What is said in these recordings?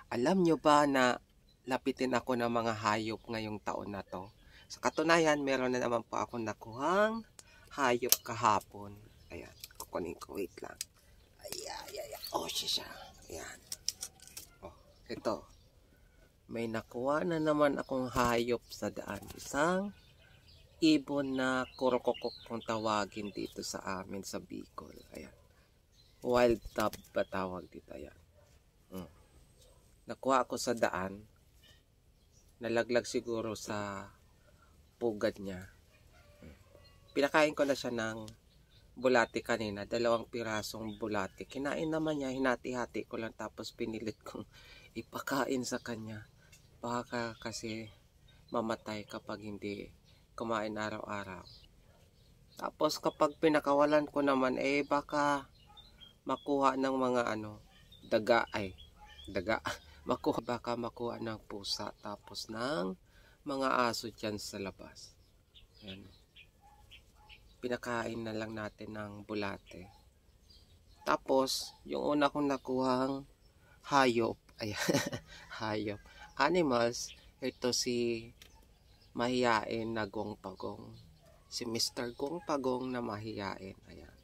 Alam nyo ba na lapitin ako ng mga hayop ngayong taon na to? Sa katunayan, meron na naman po ako nakuhang hayop kahapon. Ayan, kukunin ko. Wait lang. Ayan. Oh, siya. Ayan. Oh, ito. May nakuha na naman akong hayop sa daan. Isang ibon na kurokokok kung tawagin dito sa amin sa Bicol. Ayan. Wild dove ba tawag dito? Ayan. Nakuha ako sa daan. Nalaglag siguro sa pugad niya. Pinakain ko na siya ng bulati kanina. 2 pirasong bulati. Kinain naman niya. Hinati-hati ko lang tapos pinilit kong ipakain sa kanya. Baka kasi mamatay kapag hindi kumain araw-araw. Tapos kapag pinakawalan ko naman baka makuha ng mga daga. Baka makuha ng pusa tapos ng mga aso dyan sa labas. Ayan. Pinakain na lang natin ng bulate. Tapos, yung una kong nakuhang hayop, hayop, animals, ito si mahiyain na gongpagong. Si Mr. Gongpagong na mahiyain. Ayan.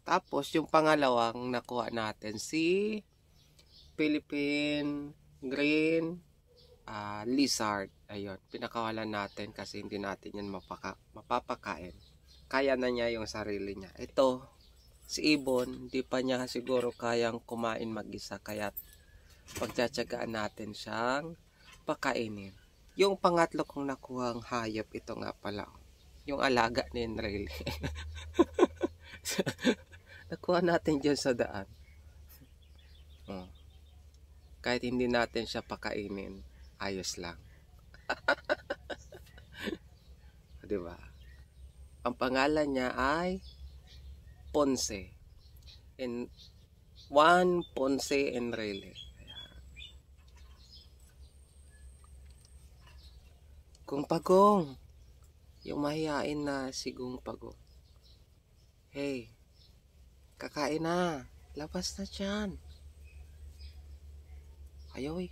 Tapos, yung pangalawang nakuha natin si Philippine Green Lizard. Ayun, pinakawalan natin kasi hindi natin yan mapapakain. Kaya na niya yung sarili niya. Ito, si ibon, hindi pa niya siguro kayang kumain mag-isa. Kaya pagtsatsagaan natin siyang pakainin. Yung pangatlo kong nakuhang hayop, ito nga pala. Yung alaga ni Enrele. Nakuha natin dyan sa daan. Kahit hindi natin siya pakainin, ayos lang. Diba? Ang pangalan niya ay Ponce. Juan Ponce Enrele. Gongpagong. Yung mahihain na si Gongpagong. Hey, kakain na. Labas na dyan. Ayaw